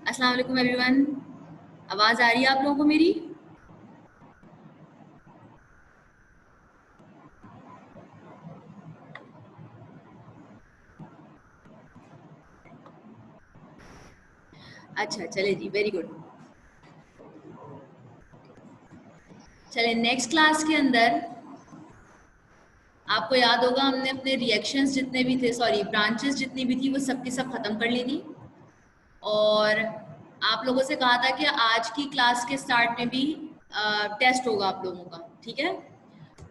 अस्सलाम वालेकुम एवरीवन। आवाज़ आ रही है आप लोगों को मेरी? अच्छा, चले जी, वेरी गुड। चले नेक्स्ट क्लास के अंदर आपको याद होगा हमने अपने रिएक्शंस जितने भी थे, सॉरी ब्रांचेस जितनी भी थी वो सब की सब ख़त्म कर ली थी। और आप लोगों से कहा था कि आज की क्लास के स्टार्ट में भी टेस्ट होगा आप लोगों का, ठीक है?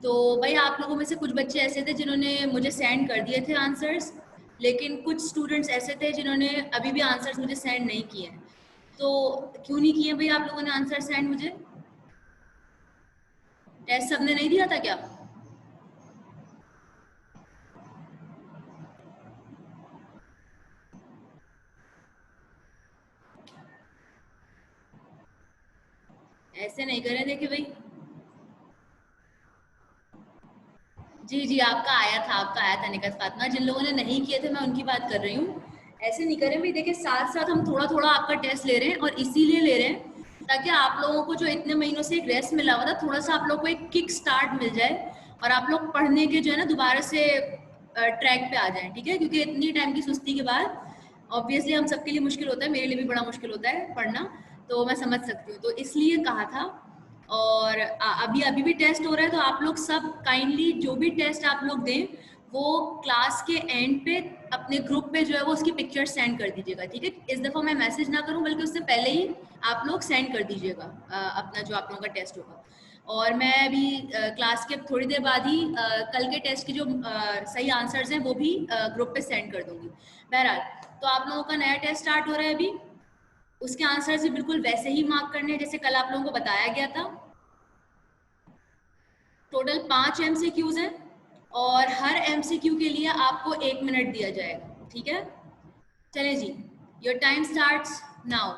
तो भाई आप लोगों में से कुछ बच्चे ऐसे थे जिन्होंने मुझे सेंड कर दिए थे आंसर्स, लेकिन कुछ स्टूडेंट्स ऐसे थे जिन्होंने अभी भी आंसर्स मुझे सेंड नहीं किए हैं। तो क्यों नहीं किए भाई आप लोगों ने आंसर सेंड मुझे? टेस्ट सबने नहीं दिया था क्या? ऐसे नहीं करें, देखिए भाई। जी जी, आपका आया था निकत फातिमा। जिन लोगों ने नहीं किए थे मैं उनकी बात कर रही हूँ। ऐसे नहीं करें भाई, देखिए साथ साथ हम थोड़ा थोड़ा आपका टेस्ट ले रहे हैं और इसीलिए ले रहे हैं ताकि आप लोगों को जो इतने महीनों से एक रेस्ट मिला हुआ था, थोड़ा सा आप लोग को एक किक स्टार्ट मिल जाए और आप लोग पढ़ने के जो है ना दोबारा से ट्रैक पे आ जाएं, ठीक है? क्योंकि इतनी टाइम की सुस्ती के बाद ऑब्वियसली हम सबके लिए मुश्किल होता है, मेरे लिए भी बड़ा मुश्किल होता है पढ़ना, तो मैं समझ सकती हूँ, तो इसलिए कहा था। और अभी अभी भी टेस्ट हो रहा है, तो आप लोग सब काइंडली जो भी टेस्ट आप लोग दें वो क्लास के एंड पे अपने ग्रुप पे जो है वो उसकी पिक्चर सेंड कर दीजिएगा, ठीक है? इस दफ़ा मैं मैसेज ना करूं बल्कि उससे पहले ही आप लोग सेंड कर दीजिएगा अपना जो आप लोगों का टेस्ट होगा। और मैं अभी क्लास के थोड़ी देर बाद ही कल के टेस्ट के जो सही आंसर्स हैं वो भी ग्रुप पे सेंड कर दूंगी। बहरहाल, तो आप लोगों का नया टेस्ट स्टार्ट हो रहा है अभी। उसके आंसर्स भी बिल्कुल वैसे ही मार्क करने हैं जैसे कल आप लोगों को बताया गया था। टोटल 5 MCQs हैं और हर MCQ के लिए आपको 1 मिनट दिया जाएगा, ठीक है? चलें जी, योर टाइम स्टार्ट्स नाउ।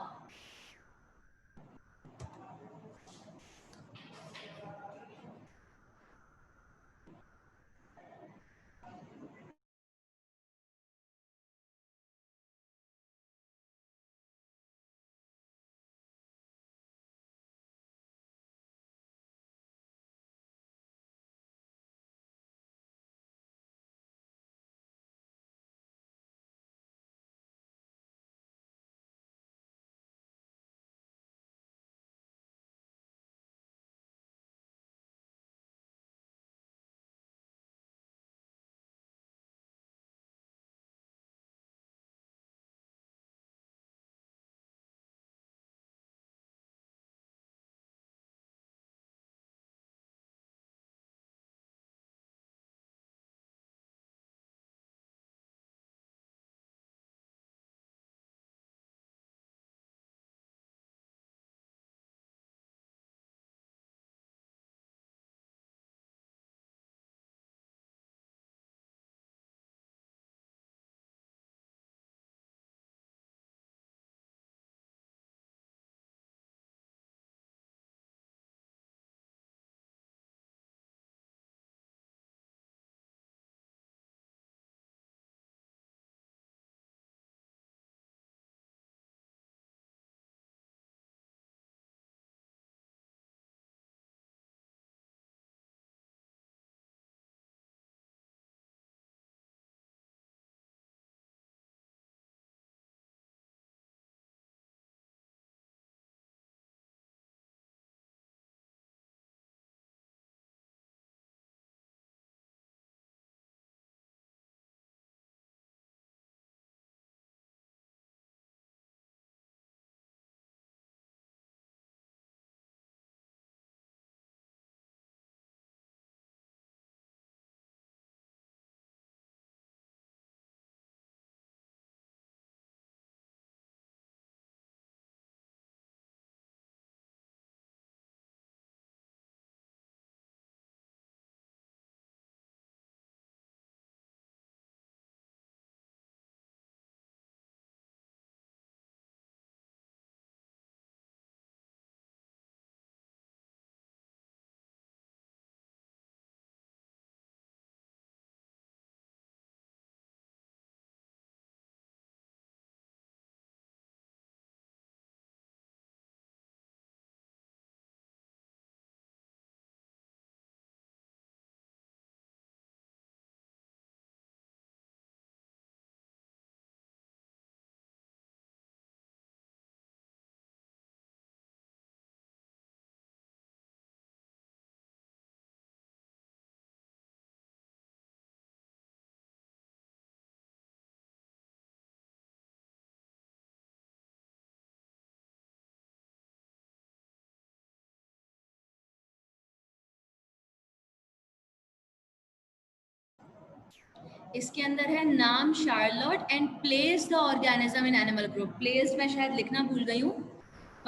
इसके अंदर है नाम Charlotte and place the organism in animal group. Place मैं शायद लिखना भूल गई हूँ,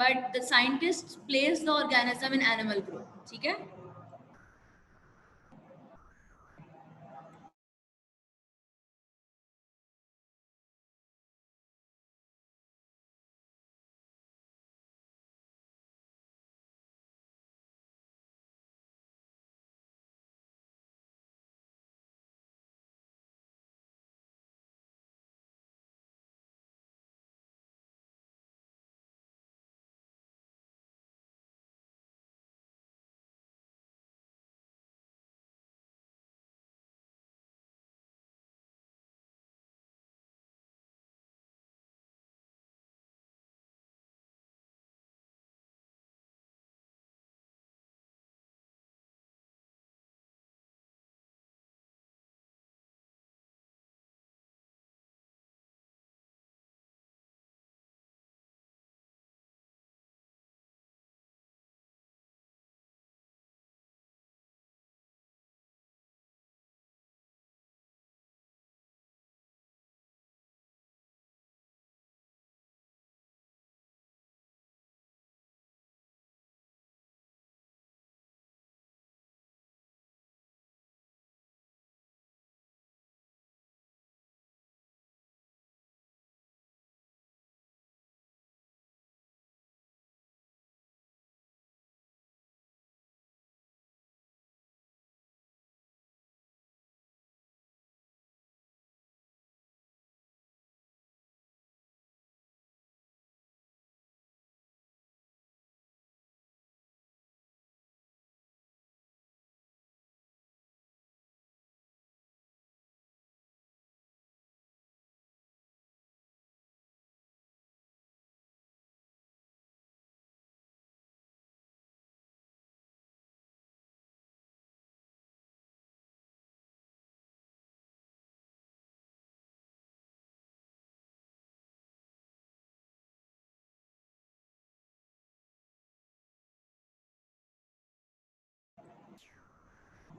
but the scientist place the organism in animal group. ठीक है,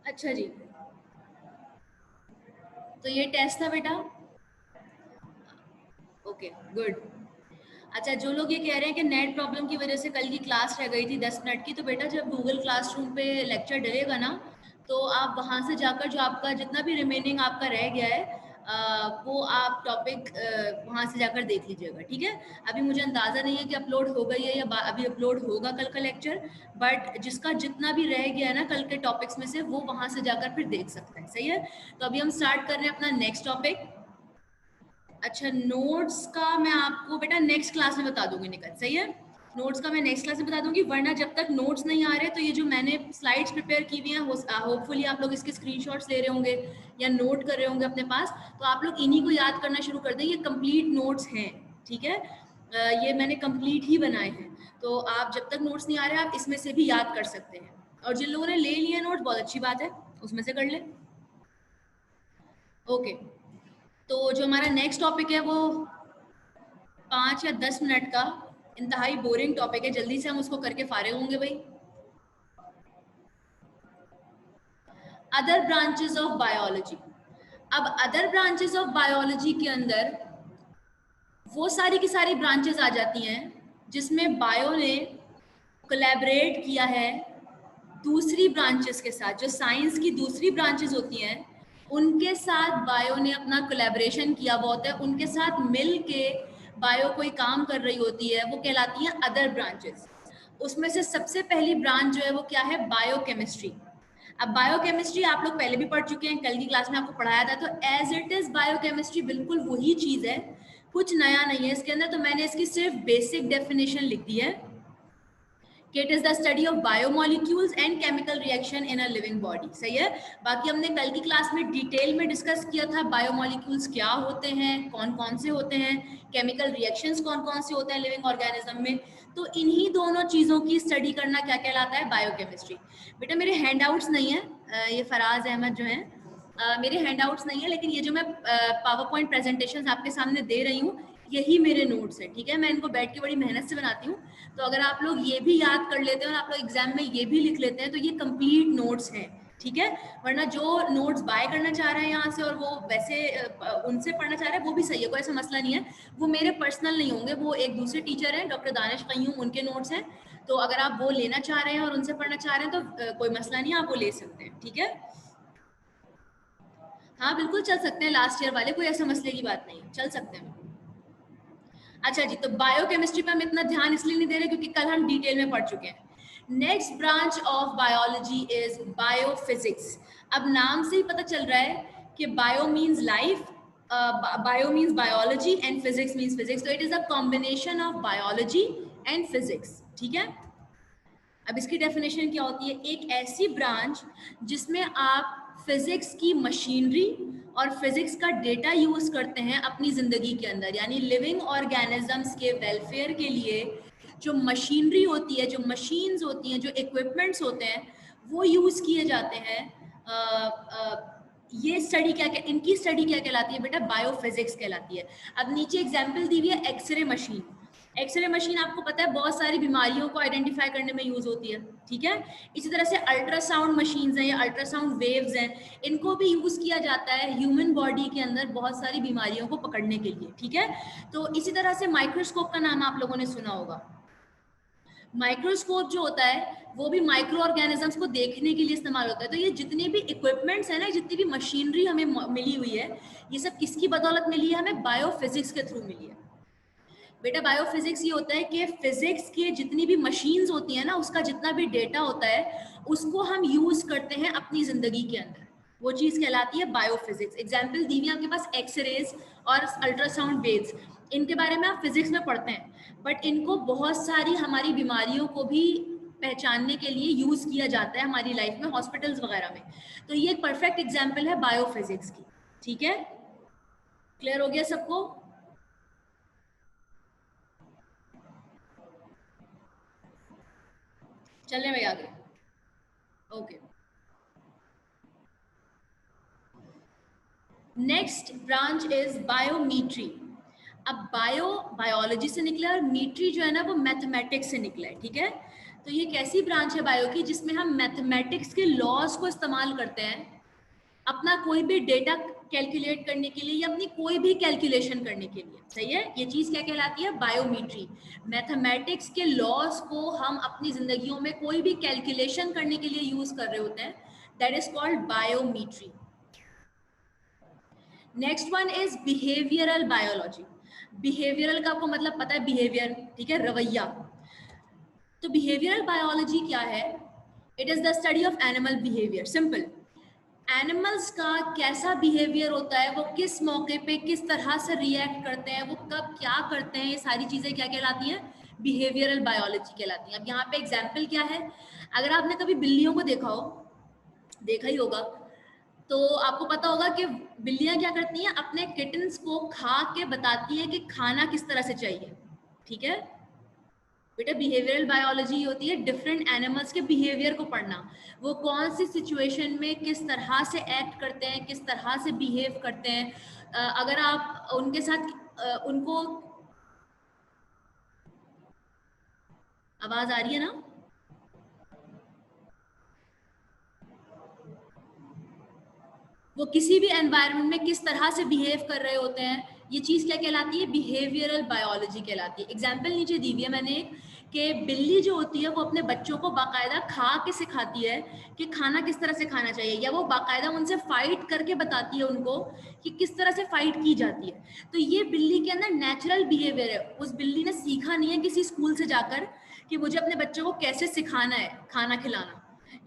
अच्छा जी, तो ये टेस्ट था बेटा। Okay, good. अच्छा, जो लोग ये कह रहे हैं कि नेट प्रॉब्लम की वजह से कल की क्लास रह गई थी 10 मिनट की, तो बेटा जब गूगल क्लासरूम पे लेक्चर डलेगा ना, तो आप वहाँ से जाकर जो आपका जितना भी रिमेनिंग आपका रह गया है वो आप टॉपिक वहाँ से जाकर देख लीजिएगा। ठीक है, अभी मुझे अंदाज़ा नहीं है कि अपलोड हो गई है या अभी अपलोड होगा कल का लेक्चर, बट जिसका जितना भी रह गया है ना कल के टॉपिक्स में से, वो वहाँ से जाकर फिर देख सकता है। सही है, तो अभी हम स्टार्ट कर रहे हैं अपना नेक्स्ट टॉपिक। अच्छा, नोट्स का मैं आपको बेटा नेक्स्ट क्लास में बता दूंगी निकल। सही है, नोट्स का मैं नेक्स्ट क्लास में बता दूंगी, वरना जब तक नोट्स नहीं आ रहे तो ये जो मैंने स्लाइड्स प्रिपेयर की हुई हैं, होपफुली आप लोग इसके स्क्रीनशॉट्स ले रहे होंगे या नोट कर रहे होंगे अपने पास, तो आप लोग इन्हीं को याद करना शुरू कर दें। ये कंप्लीट नोट्स हैं। ठीक है, ये मैंने कंप्लीट ही बनाए हैं, तो आप जब तक नोट्स नहीं आ रहे आप इसमें से भी याद कर सकते हैं। और जिन लोगों ने ले लिए नोट्स, बहुत अच्छी बात है, उसमें से कर लें। ओके, तो जो हमारा नेक्स्ट टॉपिक है वो 5 या 10 मिनट का इंतहाई बोरिंग टॉपिक है, जल्दी से हम उसको करके फारिग होंगे भाई। Other branches of biology. अब अदर ब्रांचेस ऑफ बायोलॉजी के अंदर वो सारी की सारी ब्रांचेस आ जाती हैं जिसमें बायो ने कोलैबोरेट किया है दूसरी ब्रांचेस के साथ। जो साइंस की दूसरी ब्रांचेस होती हैं उनके साथ बायो ने अपना कोलैबोरेशन किया हुआ होता है, उनके साथ मिल के बायो कोई काम कर रही होती है, वो कहलाती हैं अदर ब्रांचेस। उसमें से सबसे पहली ब्रांच जो है वो क्या है, बायोकेमिस्ट्री। अब बायोकेमिस्ट्री आप लोग पहले भी पढ़ चुके हैं, कल की क्लास में आपको पढ़ाया था, तो एज इट इज बायोकेमिस्ट्री बिल्कुल वही चीज है, कुछ नया नहीं है इसके अंदर। तो मैंने इसकी सिर्फ बेसिक डेफिनेशन लिख दी है कि it is the study of biomolecules and chemical reaction in a living body. सही है, बाकी हमने कल की क्लास में डिटेल में डिस्कस किया था बायोमोलिक्यूल्स क्या होते हैं, कौन कौन से होते हैं, केमिकल रिएक्शंस कौन कौन से होते हैं लिविंग ऑर्गेनिज्म में। तो इन्हीं दोनों चीज़ों की स्टडी करना क्या कहलाता है, बायोकेमिस्ट्री। बेटा मेरे हैंडआउट्स नहीं है, ये फराज अहमद जो हैं, मेरे हैंडआउट्स नहीं है, लेकिन ये जो मैं पावर पॉइंट प्रेजेंटेशन आपके सामने दे रही हूँ यही मेरे नोट्स है। ठीक है, मैं इनको बैठ के बड़ी मेहनत से बनाती हूँ, तो अगर आप लोग ये भी याद कर लेते हैं और आप लोग एग्जाम में ये भी लिख लेते हैं तो ये कंप्लीट नोट्स हैं। ठीक है, वरना जो नोट्स बाय करना चाह रहा है यहाँ से और वो वैसे उनसे पढ़ना चाह रहा है वो भी सही है, कोई ऐसा मसला नहीं है। वो मेरे पर्सनल नहीं होंगे, वो एक दूसरे टीचर हैं, डॉक्टर दानिश क़य्यूम, उनके नोट्स हैं। तो अगर आप वो लेना चाह रहे हैं और उनसे पढ़ना चाह रहे हैं तो कोई मसला नहीं है, आप वो ले सकते हैं। ठीक है, हाँ बिल्कुल चल सकते हैं, लास्ट ईयर वाले, कोई ऐसा मसले की बात नहीं, चल सकते हैं। अच्छा जी, तो बायोकेमिस्ट्री पे हम इतना ध्यान इसलिए नहीं दे रहे क्योंकि कल हम डिटेल में पढ़ चुके हैं। Next branch of biology is biophysics. अब नाम से ही पता चल रहा है कि bio means life, bio means biology and physics means physics, तो it is a combination of biology and physics. ठीक है, अब इसकी डेफिनेशन क्या होती है? एक ऐसी ब्रांच जिसमें आप फिजिक्स की मशीनरी और फिजिक्स का डेटा यूज करते हैं अपनी जिंदगी के अंदर, यानी लिविंग ऑर्गेनिजम्स के वेलफेयर के लिए जो मशीनरी होती है, जो मशीन्स होती हैं, जो इक्विपमेंट्स होते हैं, वो यूज किए जाते हैं। ये स्टडी क्या इनकी स्टडी क्या कहलाती है बेटा? बायोफिजिक्स कहलाती है। अब नीचे एग्जाम्पल दी हुई है एक्सरे मशीन। एक्सरे मशीन आपको पता है बहुत सारी बीमारियों को आइडेंटिफाई करने में यूज होती है। ठीक है, इसी तरह से अल्ट्रासाउंड मशीन्स हैं या अल्ट्रासाउंड वेव्स हैं, इनको भी यूज किया जाता है ह्यूमन बॉडी के अंदर बहुत सारी बीमारियों को पकड़ने के लिए। ठीक है, तो इसी तरह से माइक्रोस्कोप का नाम आप लोगों ने सुना होगा। माइक्रोस्कोप जो होता है वो भी माइक्रो ऑर्गेनिजम्स को देखने के लिए इस्तेमाल होता है। तो ये जितने भी इक्विपमेंट्स हैं ना, जितनी भी मशीनरी हमें मिली हुई है, ये सब किसकी बदौलत मिली है? हमें बायोफिजिक्स के थ्रू मिली है। बेटा बायोफिजिक्स ये होता है कि फिजिक्स के जितनी भी मशीन्स होती है ना, उसका जितना भी डेटा होता है, उसको हम यूज करते हैं अपनी जिंदगी के अंदर, वो चीज कहलाती है बायोफिजिक्स। एग्जाम्पल दी हुई आपके पास एक्सरेज और अल्ट्रासाउंड वेव्स, इनके बारे में आप फिजिक्स में पढ़ते हैं, बट इनको बहुत सारी हमारी बीमारियों को भी पहचानने के लिए यूज किया जाता है हमारी लाइफ में, हॉस्पिटल्स वगैरह में। तो ये एक परफेक्ट एग्जाम्पल है बायोफिजिक्स की। ठीक है, क्लियर हो गया सबको? चलने में आगे। Okay, next branch is biometry. अब बायोलॉजी से निकला और मीट्री जो है ना वो मैथमेटिक्स से निकला है। ठीक है, तो ये कैसी ब्रांच है बायो की जिसमें हम मैथमेटिक्स के लॉज को इस्तेमाल करते हैं अपना कोई भी डेटा कैलकुलेट करने के लिए या अपनी कोई भी कैलकुलेशन करने के लिए। सही है, ये चीज क्या कहलाती है? बायोमेट्री। मैथमेटिक्स के लॉज को हम अपनी जिंदगियों में कोई भी कैलकुलेशन करने के लिए यूज कर रहे होते हैं, that is called biometry. Next one is behavioural biology. Behavioural का आपको मतलब पता है, बिहेवियर, ठीक है, रवैया। तो बिहेवियरल बायोलॉजी क्या है? It is the study of animal behaviour. Simple, animals का कैसा बिहेवियर होता है, वो किस मौके पे किस तरह से रिएक्ट करते हैं, वो कब क्या करते हैं, ये सारी चीजें क्या कहलाती हैं? बिहेवियरल बायोलॉजी कहलाती हैं। अब यहाँ पे एग्जाम्पल क्या है? अगर आपने कभी बिल्लियों को देखा हो, देखा ही होगा, तो आपको पता होगा कि बिल्लियां क्या करती हैं, अपने किटन्स को खा के बताती हैं कि खाना किस तरह से चाहिए। ठीक है बेटा, बिहेवियरल बायोलॉजी होती है डिफरेंट एनिमल्स के बिहेवियर को पढ़ना, वो कौन सी सिचुएशन में किस तरह से एक्ट करते हैं, किस तरह से बिहेव करते हैं। अगर आप उनके साथ उनको, आवाज आ रही है ना? वो किसी भी एनवायरनमेंट में किस तरह से बिहेव कर रहे होते हैं, ये चीज क्या कहलाती है? बिहेवियरल बायोलॉजी कहलाती है। एग्जाम्पल नीचे दी हुई है मैंने कि बिल्ली जो होती है वो अपने बच्चों को बाकायदा खा के सिखाती है कि खाना किस तरह से खाना चाहिए, या वो बाकायदा उनसे फाइट करके बताती है उनको कि किस तरह से फाइट की जाती है। तो ये बिल्ली के अंदर नेचुरल बिहेवियर है, उस बिल्ली ने सीखा नहीं है किसी स्कूल से जाकर कि मुझे अपने बच्चों को कैसे सिखाना है खाना खिलाना,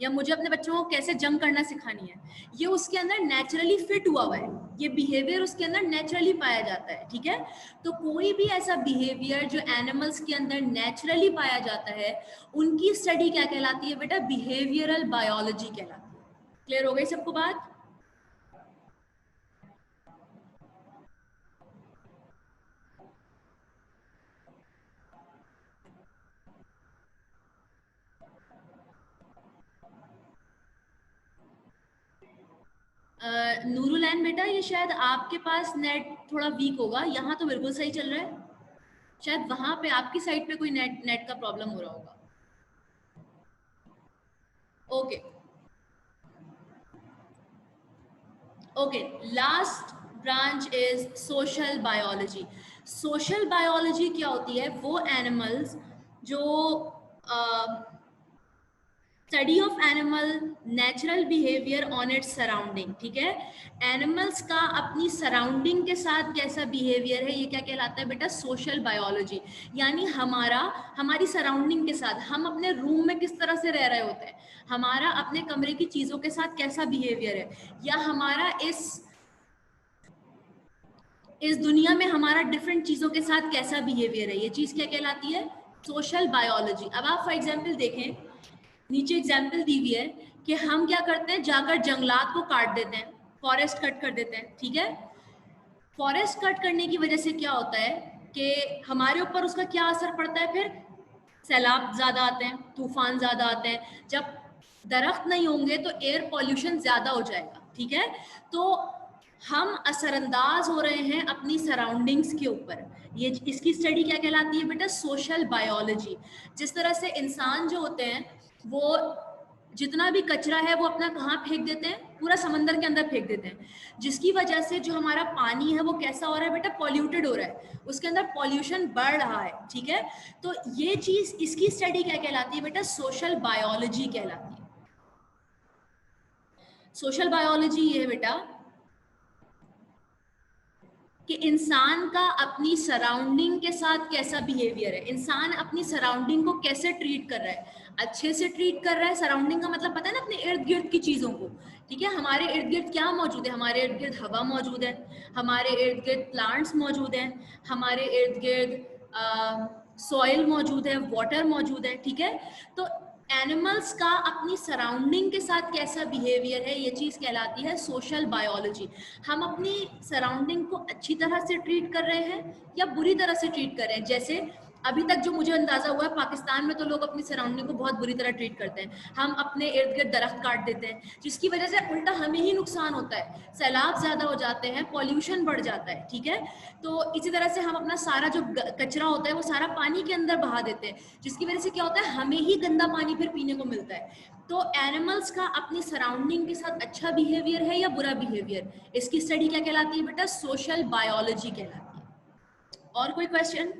या मुझे अपने बच्चों को कैसे जंग करना सिखानी है। ये उसके अंदर नेचुरली फिट हुआ हुआ है, ये बिहेवियर उसके अंदर नेचुरली पाया जाता है। ठीक है, तो कोई भी ऐसा बिहेवियर जो एनिमल्स के अंदर नेचुरली पाया जाता है, उनकी स्टडी क्या कहलाती है बेटा? बिहेवियरल बायोलॉजी कहलाती है। क्लियर हो गई सबको बात? नूरुलैन बेटा, ये शायद आपके पास नेट थोड़ा वीक होगा, यहाँ तो बिल्कुल सही चल रहा है, शायद वहां पे आपकी साइड पे कोई नेट नेट का प्रॉब्लम हो रहा होगा। Okay, okay, last branch is social biology. Social biology क्या होती है? वो एनिमल्स जो study of animal natural behaviour on its surrounding, ठीक है। एनिमल्स का अपनी सराउंडिंग के साथ कैसा बिहेवियर है, ये क्या कहलाता है बेटा? Social biology. यानी हमारी सराउंडिंग के साथ, हम अपने रूम में किस तरह से रह रहे होते हैं, हमारा अपने कमरे की चीज़ों के साथ कैसा बिहेवियर है, या हमारा इस दुनिया में हमारा डिफरेंट चीज़ों के साथ कैसा बिहेवियर है, ये चीज़ क्या कहलाती है? Social biology. अब आप फॉर एग्जाम्पल देखें, नीचे एग्जाम्पल दी हुई है कि हम क्या करते हैं, जाकर जंगलात को काट देते हैं, फॉरेस्ट कट कर देते हैं, ठीक है। फॉरेस्ट कट करने की वजह से क्या होता है कि हमारे ऊपर उसका क्या असर पड़ता है? फिर सैलाब ज्यादा आते हैं, तूफान ज्यादा आते हैं। जब दरख्त नहीं होंगे तो एयर पॉल्यूशन ज्यादा हो जाएगा, ठीक है। तो हम असरअंदाज हो रहे हैं अपनी सराउंडिंग्स के ऊपर। ये इसकी स्टडी क्या कहलाती है बेटा? Social biology. जिस तरह से इंसान जो होते हैं वो जितना भी कचरा है वो अपना कहाँ फेंक देते हैं? पूरा समंदर के अंदर फेंक देते हैं, जिसकी वजह से जो हमारा पानी है वो कैसा हो रहा है बेटा? पॉल्यूटेड हो रहा है, उसके अंदर पॉल्यूशन बढ़ रहा है, ठीक है। तो ये चीज, इसकी स्टडी क्या कहलाती है बेटा? सोशल बायोलॉजी कहलाती है। सोशल बायोलॉजी ये है बेटा कि इंसान का अपनी सराउंडिंग के साथ कैसा बिहेवियर है, इंसान अपनी सराउंडिंग को कैसे ट्रीट कर रहा है। अच्छे से ट्रीट कर रहा है, सराउंडिंग का मतलब पता है ना, अपने इर्द गिर्द की चीजों को, ठीक है। हमारे इर्द गिर्द क्या मौजूद है? हमारे इर्द गिर्द हवा मौजूद है, हमारे इर्द गिर्द प्लांट्स मौजूद हैं, हमारे इर्द गिर्द सॉइल मौजूद है, वाटर मौजूद है, ठीक है। तो एनिमल्स का अपनी सराउंडिंग के साथ कैसा बिहेवियर है, ये चीज कहलाती है सोशल बायोलॉजी। हम अपनी सराउंडिंग को अच्छी तरह से ट्रीट कर रहे हैं या बुरी तरह से ट्रीट कर रहे हैं। जैसे अभी तक जो मुझे अंदाजा हुआ है, पाकिस्तान में तो लोग अपनी सराउंडिंग को बहुत बुरी तरह ट्रीट करते हैं। हम अपने इर्द गिर्द दरख्त काट देते हैं, जिसकी वजह से उल्टा हमें ही नुकसान होता है, सैलाब ज्यादा हो जाते हैं, पॉल्यूशन बढ़ जाता है, ठीक है। तो इसी तरह से हम अपना सारा जो कचरा होता है वो सारा पानी के अंदर बहा देते हैं, जिसकी वजह से क्या होता है? हमें ही गंदा पानी फिर पीने को मिलता है। तो एनिमल्स का अपनी सराउंडिंग के साथ अच्छा बिहेवियर है या बुरा बिहेवियर, इसकी स्टडी क्या कहलाती है बेटा? सोशल बायोलॉजी कहलाती है। और कोई क्वेश्चन?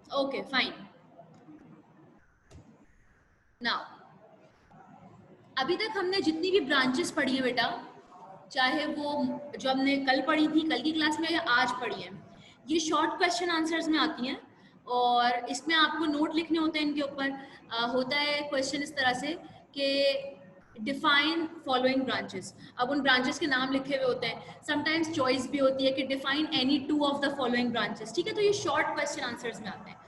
Okay fine. नाउ अभी तक हमने जितनी भी ब्रांचेस पढ़ी है बेटा, चाहे वो जो हमने कल पढ़ी थी, कल की क्लास में, या आज पढ़ी है, ये शॉर्ट क्वेश्चन आंसर्स में आती हैं। और इसमें आपको नोट लिखने होते हैं इनके ऊपर। होता है क्वेश्चन इस तरह से कि डिफाइन फॉलोइंग ब्रांचेस। अब उन ब्रांचेस के नाम लिखे हुए होते हैं, समटाइम्स चॉइस भी होती है कि define any two of the following branches, ठीक है। तो ये शॉर्ट क्वेश्चन आंसर्स में आते हैं।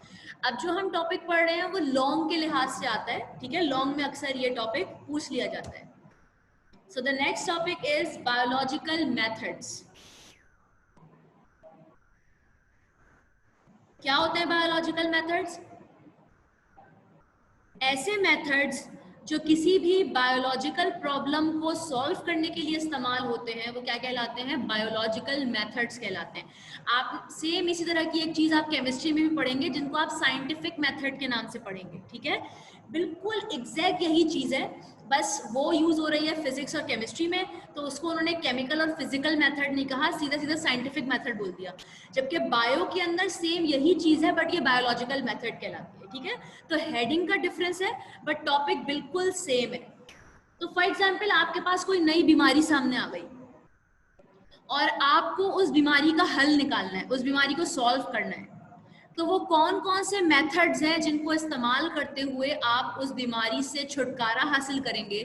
अब जो हम टॉपिक पढ़ रहे हैं वो लॉन्ग के लिहाज से आता है, ठीक है। लॉन्ग में अक्सर ये टॉपिक पूछ लिया जाता है। So the next topic is biological methods. क्या होते हैं बायोलॉजिकल मेथड्स? ऐसे मेथड्स जो किसी भी बायोलॉजिकल प्रॉब्लम को सॉल्व करने के लिए इस्तेमाल होते हैं, वो क्या कहलाते हैं? बायोलॉजिकल मेथड्स कहलाते हैं। आप सेम इसी तरह की एक चीज आप केमिस्ट्री में भी पढ़ेंगे, जिनको आप साइंटिफिक मेथड के नाम से पढ़ेंगे, ठीक है। बिल्कुल एग्जैक्ट यही चीज है, बस वो यूज हो रही है फिजिक्स और केमिस्ट्री में, तो उसको उन्होंने केमिकल और फिजिकल मेथड नहीं कहा, सीधा सीधा साइंटिफिक मेथड बोल दिया। जबकि बायो के अंदर सेम यही चीज है, बट ये बायोलॉजिकल मेथड कहलाती है, ठीक है। तो हेडिंग का डिफरेंस है, बट टॉपिक बिल्कुल सेम है। तो फॉर एग्जाम्पल आपके पास कोई नई बीमारी सामने आ गई और आपको उस बीमारी का हल निकालना है, उस बीमारी को सॉल्व करना है, तो वो कौन कौन से मेथड्स हैं जिनको इस्तेमाल करते हुए आप उस बीमारी से छुटकारा हासिल करेंगे?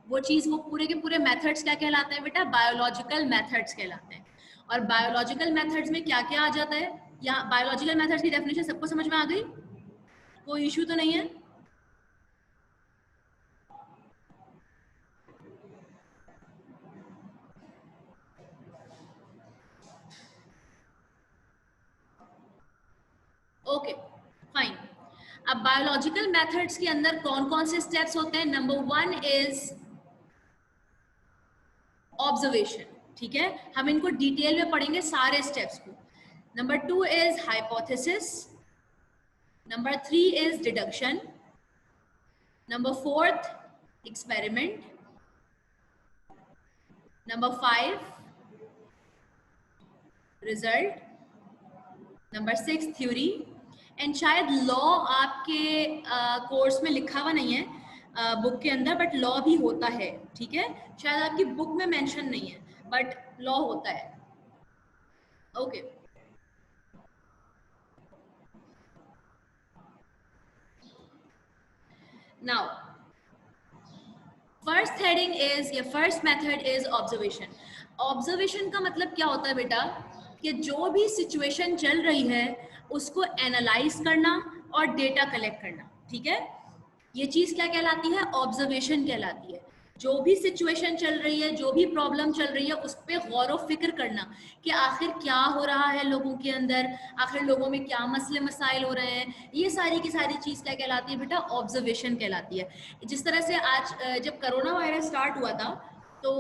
वो चीज, वो पूरे के पूरे मेथड्स क्या कहलाते हैं बेटा? बायोलॉजिकल मेथड्स कहलाते हैं। और बायोलॉजिकल मेथड्स में क्या क्या आ जाता है? यहाँ बायोलॉजिकल मेथड्स की डेफिनेशन सबको समझ में आ गई? कोई इशू तो नहीं है? Okay fine. अब बायोलॉजिकल मेथड्स के अंदर कौन कौन से स्टेप्स होते हैं? Number 1 is observation. ठीक है, हम इनको डिटेल में पढ़ेंगे सारे स्टेप्स को। Number 2 is hypothesis, number 3 is deduction, number 4 experiment, number 5 result, number 6 theory. And शायद लॉ आपके कोर्स में लिखा हुआ नहीं है बुक के अंदर, बट लॉ भी होता है, ठीक है, शायद आपकी बुक में मेंशन नहीं है, बट लॉ होता है। Okay now first heading is या first method is observation. Observation का मतलब क्या होता है बेटा, कि जो भी सिचुएशन चल रही है उसको एनालाइज करना और डेटा कलेक्ट करना, ठीक है, ये चीज क्या कहलाती है, ऑब्जर्वेशन कहलाती है। जो भी सिचुएशन चल रही है, जो भी प्रॉब्लम चल रही है, उस पर गौर व फिक्र करना कि आखिर क्या हो रहा है लोगों के अंदर, आखिर लोगों में क्या मसले मसाइल हो रहे हैं, ये सारी की सारी चीज क्या कहलाती है बेटा, ऑब्जर्वेशन कहलाती है। जिस तरह से आज जब कोरोना वायरस स्टार्ट हुआ था, तो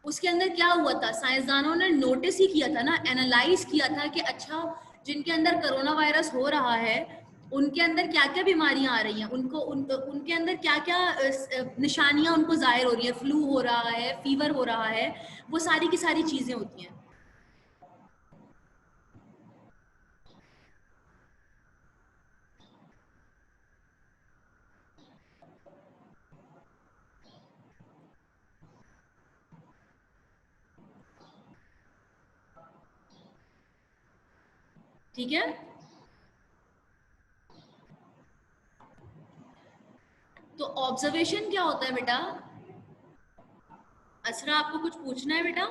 उसके अंदर क्या हुआ था, साइंसदानों ने नोटिस ही किया था ना, एनालाइज किया था कि अच्छा जिनके अंदर कोरोना वायरस हो रहा है उनके अंदर क्या क्या बीमारियां आ रही हैं, उनके अंदर क्या क्या निशानियां उनको जाहिर हो रही है, फ्लू हो रहा है, फीवर हो रहा है, वो सारी की सारी चीजें होती हैं। ठीक है, तो ऑब्जर्वेशन क्या होता है बेटा, असरा आपको कुछ पूछना है बेटा?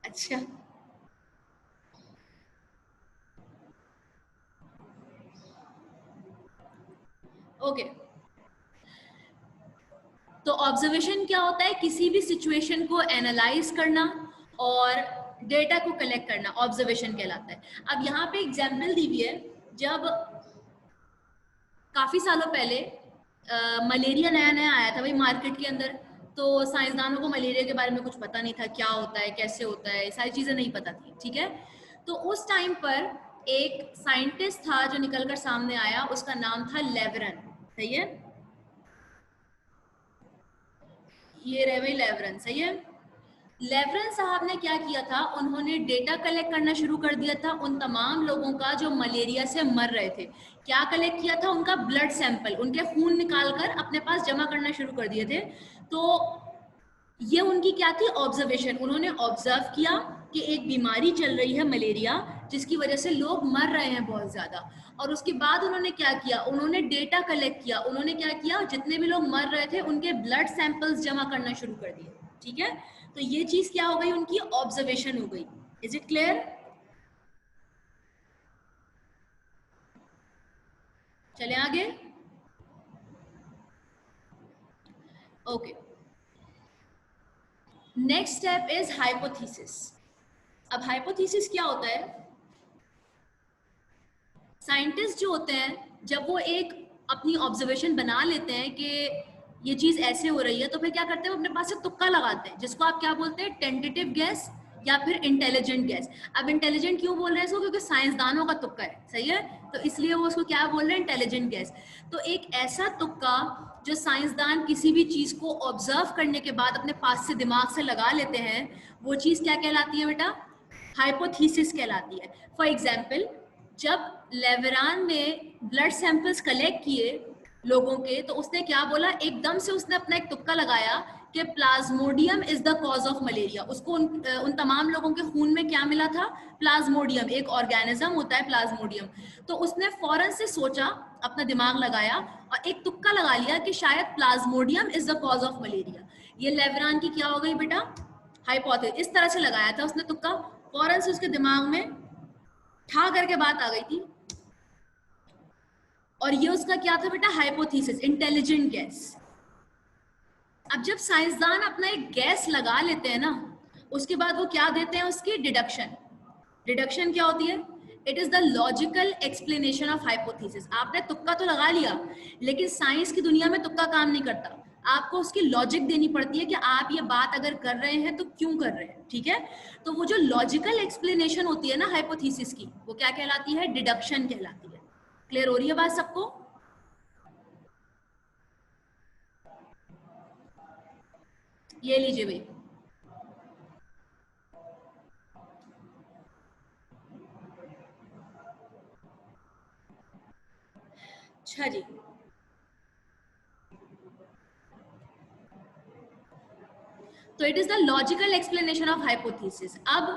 अच्छा ओके, तो ऑब्जर्वेशन क्या होता है, किसी भी सिचुएशन को एनालाइज करना और डेटा को कलेक्ट करना, ऑब्जर्वेशन कहलाता है। अब यहाँ पे एग्जाम्पल दी हुई है, जब काफी सालों पहले मलेरिया नया नया आया था भाई मार्केट के अंदर, तो साइंसदानों को मलेरिया के बारे में कुछ पता नहीं था, क्या होता है, कैसे होता है, सारी चीजें नहीं पता थी, ठीक है। तो उस टाइम पर एक साइंटिस्ट था जो निकलकर सामने आया, उसका नाम था लेवरन, सही है, ये रहे भाई लेवरन, सही है। लेवरन साहब ने क्या किया था, उन्होंने डेटा कलेक्ट करना शुरू कर दिया था उन तमाम लोगों का जो मलेरिया से मर रहे थे। क्या कलेक्ट किया था, उनका ब्लड सैंपल, उनके खून निकालकर अपने पास जमा करना शुरू कर दिए थे। तो ये उनकी क्या थी, ऑब्जर्वेशन। उन्होंने ऑब्जर्व किया कि एक बीमारी चल रही है मलेरिया, जिसकी वजह से लोग मर रहे हैं बहुत ज्यादा, और उसके बाद उन्होंने क्या किया, उन्होंने डेटा कलेक्ट किया। उन्होंने क्या किया, जितने भी लोग मर रहे थे उनके ब्लड सैंपल्स जमा करना शुरू कर दिए, ठीक है। तो ये चीज क्या हो गई, उनकी ऑब्जर्वेशन हो गई। Is it clear? चले आगे। Okay, next step is hypothesis. अब हाइपोथेसिस क्या होता है, साइंटिस्ट जो होते हैं जब वो एक अपनी ऑब्जर्वेशन बना लेते हैं कि ये चीज ऐसे हो रही है, तो फिर क्या करते हैं, वो अपने पास से तुक्का लगाते हैं, जिसको आप क्या बोलते हैं, टेंटेटिव गैस या फिर इंटेलिजेंट गैस। अब इंटेलिजेंट क्यों बोल रहे हैं इसको, क्योंकि साइंसदानों का तुक्का है, सही है, तो इसलिए वो उसको क्या बोल रहे हैं, इंटेलिजेंट गैस। तो एक ऐसा तुक्का जो साइंसदान किसी भी चीज को ऑब्जर्व करने के बाद अपने पास से दिमाग से लगा लेते हैं, वो चीज क्या कहलाती है बेटा, हाइपोथेसिस कहलाती है। फॉर एग्जाम्पल, जब लेवरान ने ब्लड सैंपल्स कलेक्ट किए लोगों के, तो उसने क्या बोला, एकदम से उसने अपना एक तुक्का लगाया कि Plasmodium is the cause of malaria. उसको उन तमाम लोगों के खून में क्या मिला था, प्लाज्मोडियम, एक ऑर्गेनिज्म होता है प्लाज्मोडियम। तो उसने फौरन से सोचा, अपना दिमाग लगाया और एक तुक्का लगा लिया कि शायद Plasmodium is the cause of malaria. ये लेवरान की क्या हो गई बेटा, हाइपोथेसिस। इस तरह से लगाया था उसने तुक्का, फौरन से उसके दिमाग में ठा करके बात आ गई थी, और ये उसका क्या था बेटा, हाइपोथेसिस, इंटेलिजेंट गैस। अब जब साइंसदान अपना एक गैस लगा लेते हैं ना, उसके बाद वो क्या देते हैं, उसकी डिडक्शन। डिडक्शन क्या होती है? It is the logical explanation of hypothesis. आपने तुक्का तो लगा लिया, लेकिन साइंस की दुनिया में तुक्का काम नहीं करता। आपको उसकी लॉजिक देनी पड़ती है कि आप ये बात अगर कर रहे हैं तो क्यों कर रहे हैं, ठीक है? तो वो जो लॉजिकल एक्सप्लेनेशन होती है ना हाइपोथेसिस की, वो क्या कहलाती है? डिडक्शन कहलाती है। क्लियर हो रही है बात सबको? ये लीजिए भाई। अच्छा जी, तो it is the logical explanation of hypothesis. अब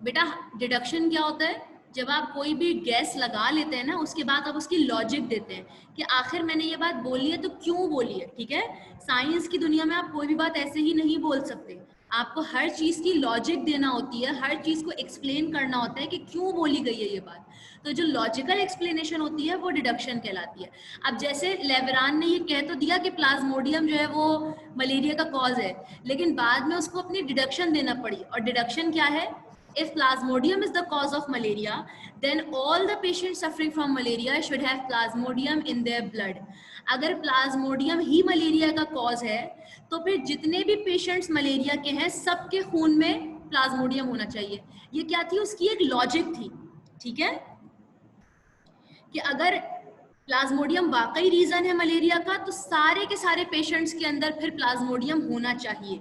बेटा डिडक्शन क्या होता है? जब आप कोई भी गैस लगा लेते हैं ना, उसके बाद आप उसकी लॉजिक देते हैं कि आखिर मैंने ये बात बोली है तो क्यों बोली है, ठीक है? साइंस की दुनिया में आप कोई भी बात ऐसे ही नहीं बोल सकते। आपको हर चीज की लॉजिक देना होती है, हर चीज को एक्सप्लेन करना होता है कि क्यों बोली गई है ये बात। तो जो लॉजिकल एक्सप्लेनेशन होती है वो डिडक्शन कहलाती है। अब जैसे लेवरान ने ये कह तो दिया कि प्लाज्मोडियम जो है वो मलेरिया का कॉज है, लेकिन बाद में उसको अपनी डिडक्शन देना पड़ी। और डिडक्शन क्या है? If plasmodium is the cause of malaria, then all the patients suffering from malaria should have plasmodium in their blood. अगर प्लाज्मोडियम ही मलेरिया का कॉज है, तो फिर जितने भी पेशेंट्स मलेरिया के हैं सबके खून में प्लाज्मोडियम होना चाहिए। ये क्या थी? उसकी एक लॉजिक थी, ठीक है? कि अगर प्लाज्मोडियम वाकई रीजन है मलेरिया का, तो सारे के सारे पेशेंट्स के अंदर फिर प्लाज्मोडियम होना चाहिए।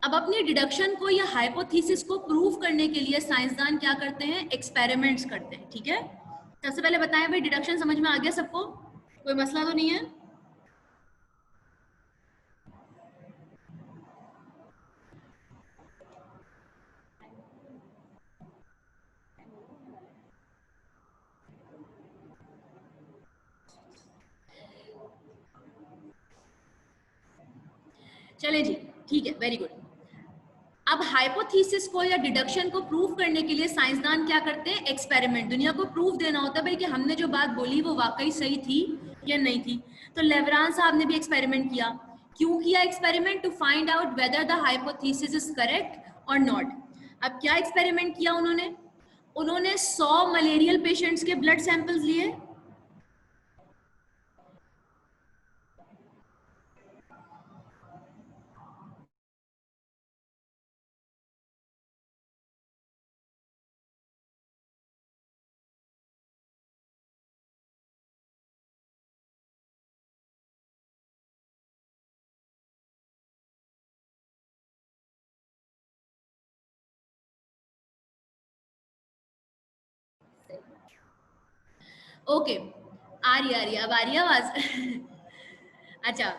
अब अपनी डिडक्शन को या हाइपोथेसिस को प्रूव करने के लिए साइंसदान क्या करते हैं? एक्सपेरिमेंट्स करते हैं, ठीक है? सबसे पहले बताएं भाई, डिडक्शन समझ में आ गया सबको? कोई मसला तो नहीं है? चले जी, ठीक है, वेरी गुड। अब हाइपोथेसिस को या डिडक्शन को प्रूव करने के लिए साइंसदान क्या करते हैं? एक्सपेरिमेंट। दुनिया को प्रूव देना होता है भाई कि हमने जो बात बोली वो वाकई सही थी या नहीं थी। तो लेवरान साहब ने भी एक्सपेरिमेंट किया। क्यों किया experiment? To find out whether the hypothesis is correct और नॉट। अब क्या एक्सपेरिमेंट किया उन्होंने? उन्होंने 100 मलेरियल पेशेंट्स के ब्लड सैंपल्स लिए। ओके, आ रही है, अब आ रही है आवाज? अच्छा,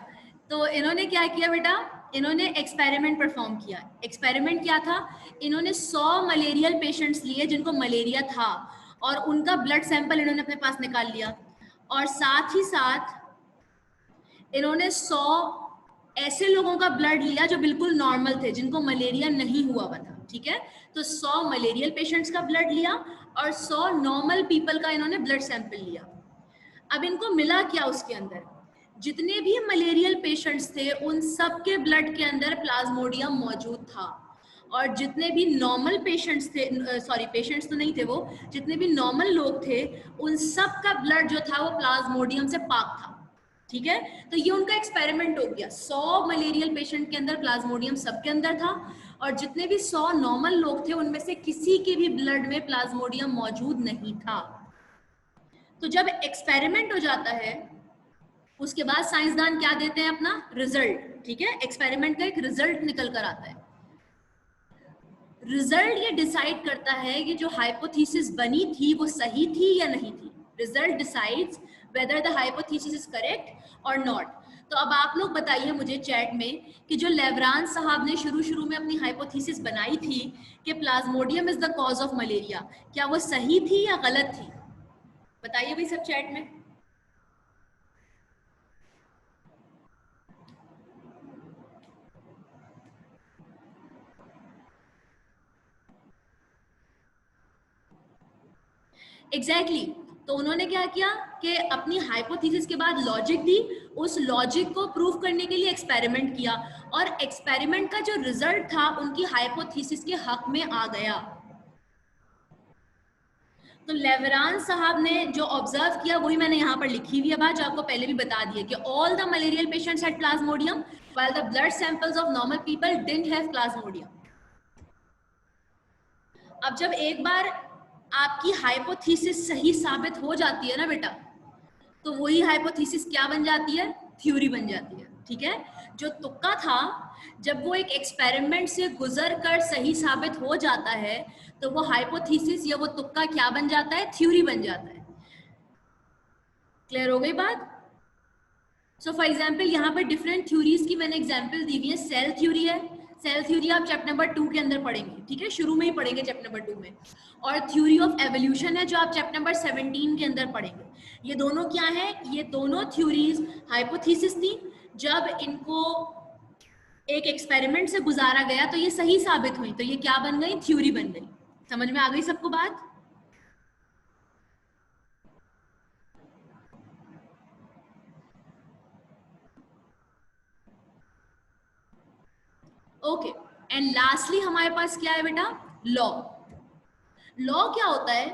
तो इन्होंने क्या किया बेटा? इन्होंने एक्सपेरिमेंट परफॉर्म किया। एक्सपेरिमेंट क्या था? इन्होंने 100 मलेरियल पेशेंट्स लिए जिनको मलेरिया था, और उनका ब्लड सैंपल इन्होंने अपने पास निकाल लिया। और साथ ही साथ इन्होंने 100 ऐसे लोगों का ब्लड लिया जो बिल्कुल नॉर्मल थे, जिनको मलेरिया नहीं हुआ हुआ था, ठीक है? तो 100 मलेरियल पेशेंट्स का ब्लड लिया और 100 नॉर्मल पीपल का इन्होंने ब्लड सैंपल लिया। अब इनको मिला क्या उसके अंदर? जितने भी मलेरियल पेशेंट्स थे उन सब के ब्लड के अंदर प्लाज्मोडियम मौजूद था। और जितने भी नॉर्मल पेशेंट्स थे, सॉरी पेशेंट्स तो नहीं थे वो, जितने भी नॉर्मल लोग थे उन सब का ब्लड जो था वो प्लाज्मोडियम से पाक था, ठीक है? तो ये उनका एक्सपेरिमेंट हो गया। 100 मलेरियल पेशेंट के अंदर प्लाज्मोडियम सबके अंदर था, और जितने भी 100 नॉर्मल लोग थे उनमें से किसी के भी ब्लड में प्लाज्मोडियम मौजूद नहीं था। तो जब एक्सपेरिमेंट हो जाता है, उसके बाद साइंसदान क्या देते हैं? अपना रिजल्ट, ठीक है? एक्सपेरिमेंट का एक रिजल्ट निकल कर आता है। रिजल्ट ये डिसाइड करता है कि जो हाइपोथेसिस बनी थी वो सही थी या नहीं थी। Result decides whether the hypothesis is correct और नॉट। तो अब आप लोग बताइए मुझे चैट में कि जो लेवरान साहब ने शुरू शुरू में अपनी हाइपोथेसिस बनाई थी कि Plasmodium is the cause of malaria, क्या वो सही थी या गलत थी? बताइए भाई सब चैट में। एग्जैक्टली, तो उन्होंने क्या किया कि अपनी हाइपोथेसिस के बाद लॉजिक दी, उस लॉजिक को प्रूव करने के लिए एक्सपेरिमेंट किया, और एक्सपेरिमेंट का जो रिजल्ट था उनकी हाइपोथेसिस के हक में आ गया। तो लेवरान साहब ने जो ऑब्जर्व किया वही मैंने यहाँ पर लिखी हुई है बात, जो आपको पहले भी बता दी है कि all the malarial patients had Plasmodium while the blood samples of normal people didn't have Plasmodium. अब जब एक बार आपकी हाइपोथेसिस सही साबित हो जाती है ना बेटा, तो वही हाइपोथेसिस क्या बन जाती है, थ्योरी बन जाती है। ठीक है, जो तुक्का था जब वो एक एक्सपेरिमेंट से गुजर कर सही साबित हो जाता है तो वो हाइपोथेसिस या वो तुक्का क्या बन जाता है, थ्योरी बन जाता है। क्लियर हो गई बात? सो फॉर एग्जाम्पल यहाँ पर डिफरेंट थ्योरीज की मैंने एग्जाम्पल दी हुई है। सेल थ्योरी है, सेल थ्योरी आप चैप्टर नंबर 2 के अंदर पढ़ेंगे, ठीक है, शुरू में ही पढ़ेंगे चैप्टर नंबर 2 में। और थ्योरी ऑफ एवोल्यूशन है जो आप चैप्टर नंबर 17 के अंदर पढ़ेंगे। ये दोनों क्या है, ये दोनों थ्योरीज हाइपोथेसिस थी, जब इनको एक एक्सपेरिमेंट से गुजारा गया तो ये सही साबित हुई, तो ये क्या बन गई, थ्योरी बन गई। समझ में आ गई सबको बात? ओके, एंड लास्टली हमारे पास क्या है बेटा, लॉ। लॉ क्या होता है,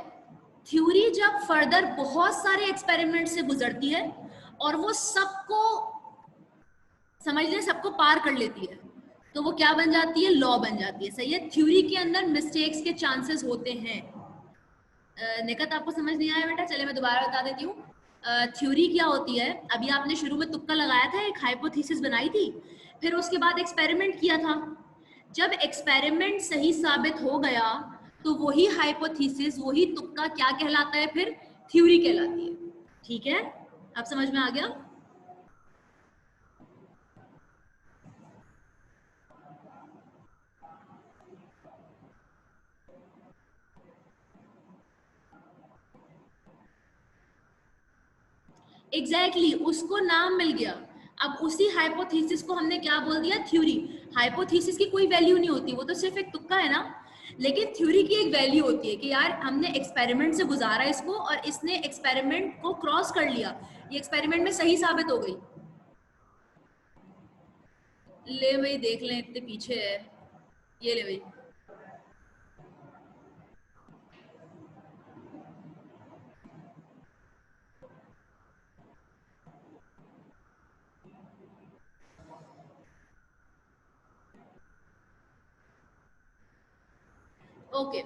थ्योरी जब फर्दर बहुत सारे एक्सपेरिमेंट से गुजरती है और वो सबको समझ ले, सबको पार कर लेती है, तो वो क्या बन जाती है, लॉ बन जाती है। सही है, थ्योरी के अंदर मिस्टेक्स के चांसेस होते हैं। निकट आपको समझ नहीं आया बेटा, चले मैं दोबारा बता देती हूँ। थ्योरी क्या होती है, अभी आपने शुरू में तुक्का लगाया था, एक हाइपोथेसिस बनाई थी, फिर उसके बाद एक्सपेरिमेंट किया था। जब एक्सपेरिमेंट सही साबित हो गया तो वही हाइपोथेसिस, वही तुक्का क्या कहलाता है, फिर थ्योरी कहलाती है। ठीक है, अब समझ में आ गया? एग्जैक्टली उसको नाम मिल गया। अब उसी हाइपोथेसिस को हमने क्या बोल दिया, थ्योरी। हाइपोथेसिस की कोई वैल्यू नहीं होती, वो तो सिर्फ एक तुक्का है ना, लेकिन थ्योरी की एक वैल्यू होती है कि यार हमने एक्सपेरिमेंट से गुजारा इसको और इसने एक्सपेरिमेंट को क्रॉस कर लिया, ये एक्सपेरिमेंट में सही साबित हो गई। ले भाई देख लें, इतने पीछे है, ये ले भाई। ओके,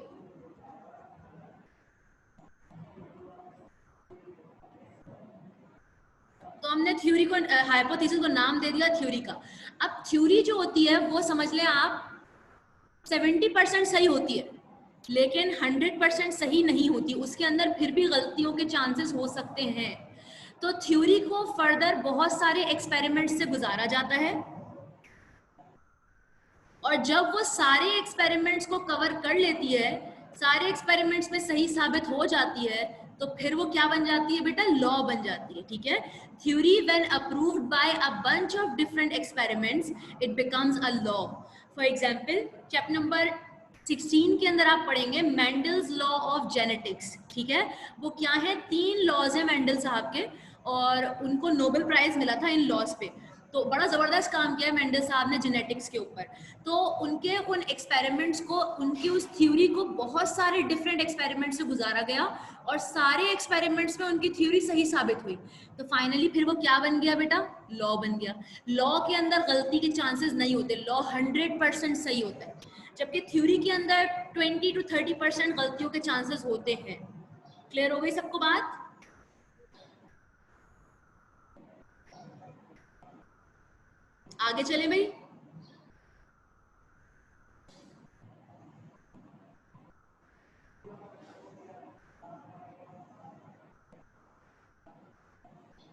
तो हमने थ्योरी को, हाइपोथेसिस को नाम दे दिया थ्योरी का। अब थ्योरी जो होती है वो समझ लें आप 70% सही होती है, लेकिन 100% सही नहीं होती, उसके अंदर फिर भी गलतियों के चांसेस हो सकते हैं। तो थ्योरी को फर्दर बहुत सारे एक्सपेरिमेंट से गुजारा जाता है, और जब वो सारे एक्सपेरिमेंट्स को कवर कर लेती है, सारे एक्सपेरिमेंट्स में सही साबित हो जाती है, तो फिर वो क्या बन जाती है बेटा, लॉ बन जाती है। ठीक है, theory when approved by a bunch of different experiments it becomes a law. For example chapter number 16 के अंदर आप पढ़ेंगे मेंडल्स लॉ ऑफ जेनेटिक्स। ठीक है, वो क्या है, 3 लॉज है मेंडल साहब के, और उनको नोबेल प्राइज मिला था इन लॉज पे। तो बड़ा जबरदस्त काम किया है मेंडल साहब ने जेनेटिक्स के ऊपर। तो उनके उन एक्सपेरिमेंट्स को, उनकी उस थ्योरी को बहुत सारे डिफरेंट एक्सपेरिमेंट से गुजारा गया, और सारे एक्सपेरिमेंट्स में उनकी थ्योरी सही साबित हुई, तो फाइनली फिर वो क्या बन गया बेटा, लॉ बन गया। लॉ के अंदर गलती के चांसेस नहीं होते, लॉ 100% सही होता है, जबकि थ्योरी के अंदर 20 to 30% गलतियों के चांसेस होते हैं। क्लियर हो गई सबको बात? आगे चले भाई।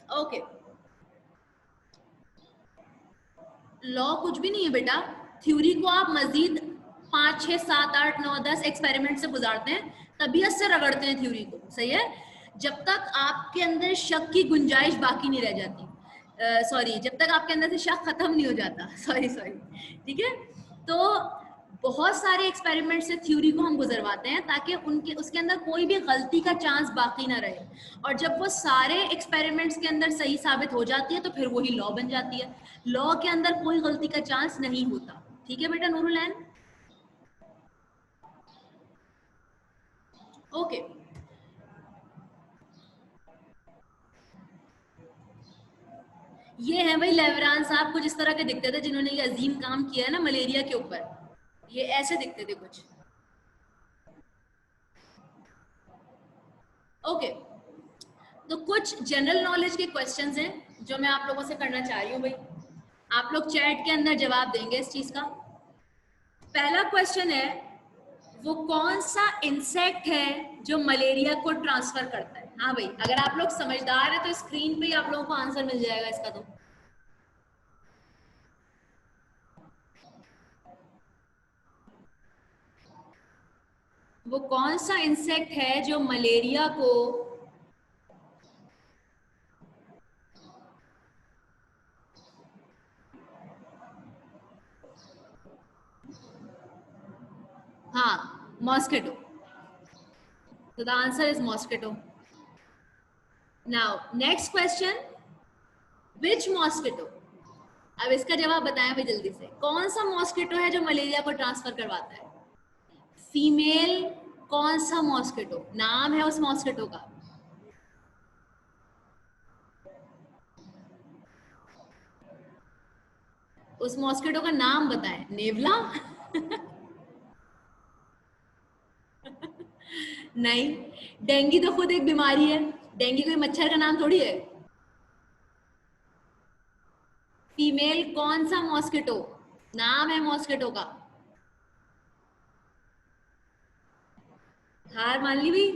ओके, लॉ कुछ भी नहीं है बेटा, थ्योरी को आप मजीद 5, 6, 7, 8, 9, 10 एक्सपेरिमेंट से गुजारते हैं, तबीयत से रगड़ते हैं थ्योरी को। सही है, जब तक आपके अंदर शक की गुंजाइश बाकी नहीं रह जाती, सॉरी, जब तक आपके अंदर से शक खत्म नहीं हो जाता, सॉरी सॉरी, ठीक है। तो बहुत सारे एक्सपेरिमेंट से थ्योरी को हम गुजरवाते हैं ताकि उनके उसके अंदर कोई भी गलती का चांस बाकी ना रहे, और जब वो सारे एक्सपेरिमेंट्स के अंदर सही साबित हो जाती है तो फिर वही लॉ बन जाती है। लॉ के अंदर कोई गलती का चांस नहीं होता। ठीक है बेटा नूरुलैन? ओके। ये है भाई लेवरान साहब, कुछ इस तरह के दिखते थे जिन्होंने ये अजीम काम किया है ना मलेरिया के ऊपर। ये ऐसे दिखते थे कुछ। ओके, तो कुछ जनरल नॉलेज के क्वेश्चंस हैं जो मैं आप लोगों से करना चाह रही हूँ भाई। आप लोग चैट के अंदर जवाब देंगे इस चीज का। पहला क्वेश्चन है, वो कौन सा इंसेक्ट है जो मलेरिया को ट्रांसफर करता है? हाँ भाई, अगर आप लोग समझदार हैं तो स्क्रीन पे ही आप लोगों को आंसर मिल जाएगा इसका। तो वो कौन सा इंसेक्ट है जो मलेरिया को हाँ, mosquito. So the answer is mosquito. Now next question, which mosquito? अब इसका जवाब बताएं भाई जल्दी से। कौन सा मॉस्किटो है जो मलेरिया को ट्रांसफर करवाता है? फीमेल कौन सा मॉस्किटो? नाम है उस मॉस्किटो का। उस मॉस्किटो का नाम बताएं। नेवला? नहीं, डेंगू तो खुद एक बीमारी है, डेंगू कोई मच्छर का नाम थोड़ी है। फीमेल कौन सा मॉस्किटो? नाम है मॉस्किटो का। हार मान ली भाई?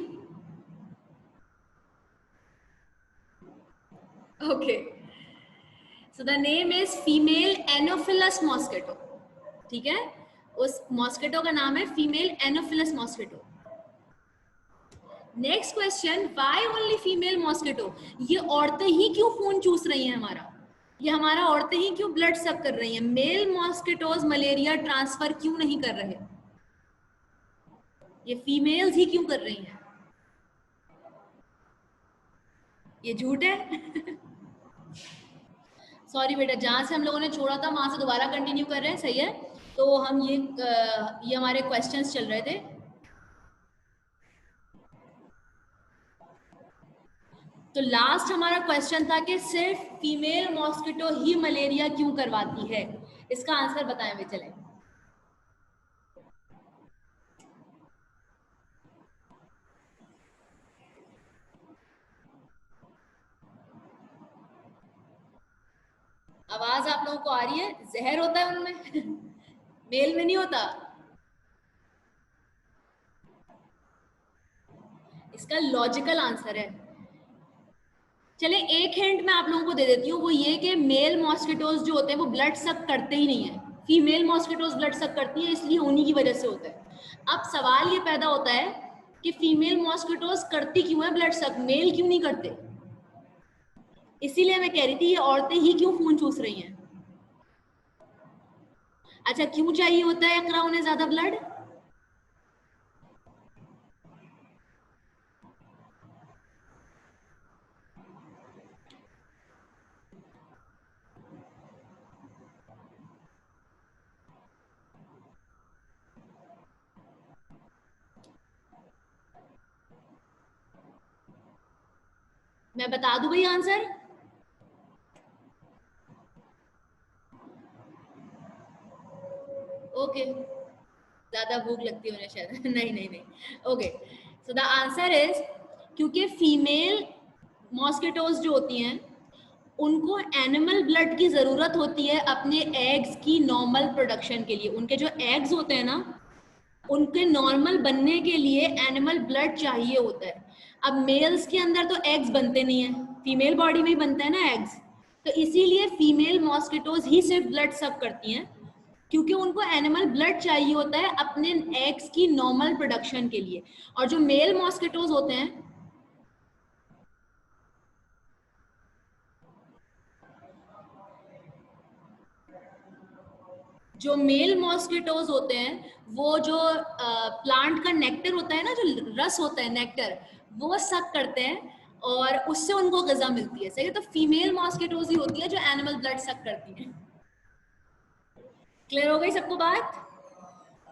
Okay, so the name is female Anopheles mosquito. ठीक है, उस मॉस्किटो का नाम है female Anopheles mosquito. Next question, why only female mosquito? ये औरतें ही क्यों खून चूस रही हैं हमारा? ये हमारा औरतें ही क्यों ब्लड सक कर रही हैं? मेल मॉस्किटोज मलेरिया ट्रांसफर क्यों नहीं कर रहे? ये फीमेल्स ही क्यों कर रही हैं? ये झूठ है। सॉरी बेटा, जहां से हम लोगों ने छोड़ा था वहां से दोबारा कंटिन्यू कर रहे हैं, सही है। तो हम ये हमारे क्वेश्चंस चल रहे थे। तो लास्ट हमारा क्वेश्चन था कि सिर्फ फीमेल मॉस्किटो ही मलेरिया क्यों करवाती है? इसका आंसर बताएं भाई चले। आवाज आप लोगों को आ रही है? जहर होता है उनमें? मेल में नहीं होता। इसका लॉजिकल आंसर है, चले एक हिंट मैं आप लोगों को दे देती हूँ, वो ये कि मेल मॉस्किटोज जो होते हैं वो ब्लड सक करते ही नहीं है। फीमेल मॉस्किटोज ब्लड सक करती है, इसलिए उन्हीं की वजह से होता है। अब सवाल ये पैदा होता है कि फीमेल मॉस्किटोज करती क्यों है ब्लड सक, मेल क्यों नहीं करते? इसीलिए मैं कह रही थी ये औरतें ही क्यों खून चूस रही हैं। अच्छा, क्यों चाहिए होता है अकरा उन्हें ज्यादा ब्लड? मैं बता दूं भाई आंसर? ओके, ज्यादा भूख लगती है उन्हें शायद। नहीं नहीं नहीं, okay, so the answer is क्योंकि फीमेल मॉस्किटोज जो होती हैं उनको एनिमल ब्लड की जरूरत होती है अपने एग्स की नॉर्मल प्रोडक्शन के लिए। उनके जो एग्स होते हैं ना, उनके नॉर्मल बनने के लिए एनिमल ब्लड चाहिए होता है। अब मेल्स के अंदर तो एग्स बनते नहीं है, फीमेल बॉडी में ही बनता है ना एग्स। तो इसीलिए फीमेल मॉस्किटोज ही सिर्फ ब्लड सक करती हैं, क्योंकि उनको एनिमल ब्लड चाहिए होता है अपने एग्स की नॉर्मल प्रोडक्शन के लिए। और जो मेल मॉस्किटोज होते हैं, जो मेल मॉस्किटोज होते हैं वो जो प्लांट का नेक्टर होता है ना, जो रस होता है नेक्टर, वो सक करते हैं और उससे उनको ग़िज़ा मिलती है, सही है। तो फीमेल मॉस्किटोज ही होती है जो एनिमल ब्लड सक करती है। क्लियर हो गई सबको बात?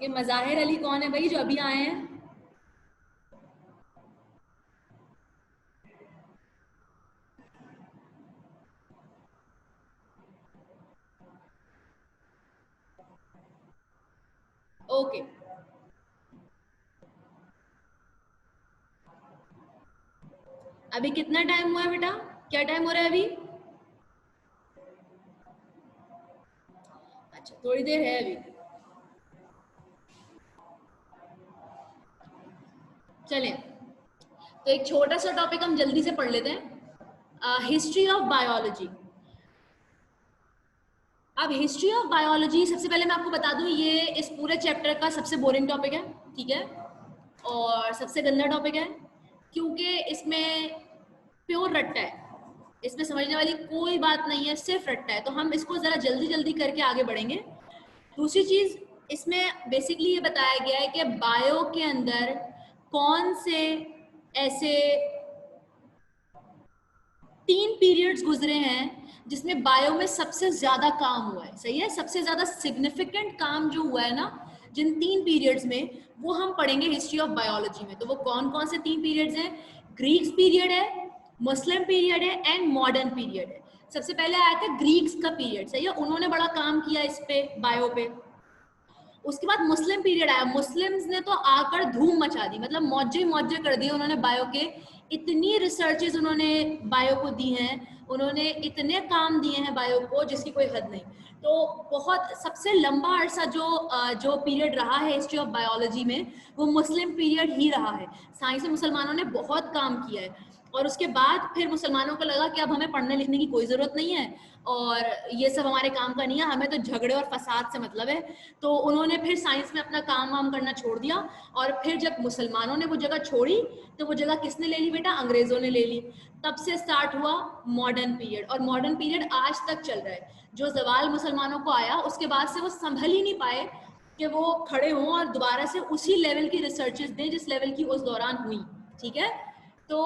ये मज़ाहिर अली कौन है भाई जो अभी आए हैं? ओके, अभी कितना टाइम हुआ है बेटा? क्या टाइम हो रहा है अभी? अच्छा, थोड़ी देर है अभी। चलें, तो एक छोटा सा टॉपिक हम जल्दी से पढ़ लेते हैं, हिस्ट्री ऑफ बायोलॉजी। अब हिस्ट्री ऑफ बायोलॉजी, सबसे पहले मैं आपको बता दूं, ये इस पूरे चैप्टर का सबसे बोरिंग टॉपिक है, ठीक है, और सबसे गंदा टॉपिक है, क्योंकि इसमें प्योर रट्टा है, इसमें समझने वाली कोई बात नहीं है, सिर्फ रट्टा है। तो हम इसको ज़रा जल्दी जल्दी करके आगे बढ़ेंगे। दूसरी चीज़, इसमें बेसिकली ये बताया गया है कि बायो के अंदर कौन से ऐसे 3 पीरियड्स गुजरे हैं जिसमें बायो में सबसे ज्यादा काम हुआ है, सही है, सबसे ज्यादा सिग्निफिकेंट काम जो हुआ है ना जिन 3 पीरियड्स में, वो हम पढ़ेंगे हिस्ट्री ऑफ बायोलॉजी में। तो वो कौन कौन से 3 पीरियड्स हैं? ग्रीक्स पीरियड है, मुस्लिम पीरियड है एंड मॉडर्न पीरियड है। सबसे पहले आया था ग्रीक्स का पीरियड, सही है, उन्होंने बड़ा काम किया इस पे, बायो पे। उसके बाद मुस्लिम पीरियड आया, मुस्लिम्स ने तो आकर धूम मचा दी, मतलब मौजे मौजे कर दिए उन्होंने बायो के। इतनी रिसर्चेज उन्होंने बायो को दी हैं, उन्होंने इतने काम दिए हैं बायो को जिसकी कोई हद नहीं। तो बहुत सबसे लंबा अरसा जो पीरियड रहा है हिस्ट्री ऑफ बायोलॉजी में, वो मुस्लिम पीरियड ही रहा है। साइंस में मुसलमानों ने बहुत काम किया है, और उसके बाद फिर मुसलमानों को लगा कि अब हमें पढ़ने लिखने की कोई ज़रूरत नहीं है और ये सब हमारे काम का नहीं है, हमें तो झगड़े और फसाद से मतलब है। तो उन्होंने फिर साइंस में अपना काम वाम करना छोड़ दिया, और फिर जब मुसलमानों ने वो जगह छोड़ी तो वो जगह किसने ले ली बेटा? अंग्रेज़ों ने ले ली। तब से स्टार्ट हुआ मॉडर्न पीरियड, और मॉडर्न पीरियड आज तक चल रहा है। जो जवाल मुसलमानों को आया उसके बाद से वो संभल ही नहीं पाए कि वो खड़े हों और दोबारा से उसी लेवल की रिसर्चेस दें जिस लेवल की उस दौरान हुई, ठीक है। तो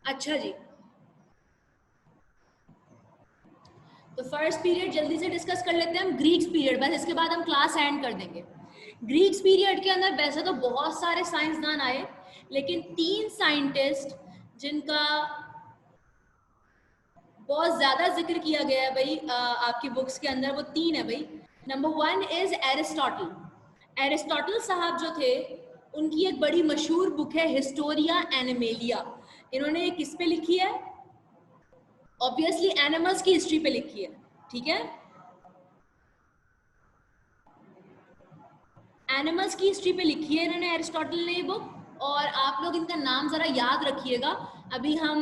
अच्छा जी, तो फर्स्ट पीरियड जल्दी से डिस्कस कर लेते हैं हम, ग्रीक्स पीरियड, बस इसके बाद हम क्लास एंड कर देंगे। ग्रीक्स पीरियड के अंदर वैसे तो बहुत सारे साइंसदान आए, लेकिन 3 साइंटिस्ट जिनका बहुत ज्यादा जिक्र किया गया है भाई आपकी बुक्स के अंदर, वो 3 है भाई। Number 1 is Aristotle. एरिस्टोटल साहब जो थे, उनकी एक बड़ी मशहूर बुक है हिस्टोरिया एनिमेलिया। इन्होंने किस पे लिखी है? ऑब्वियसली एनिमल्स की हिस्ट्री पे लिखी है, ठीक है, एनिमल्स की हिस्ट्री पे लिखी है इन्होंने, एरिस्टोटल ने ये बुक। और आप लोग इनका नाम जरा याद रखिएगा। अभी हम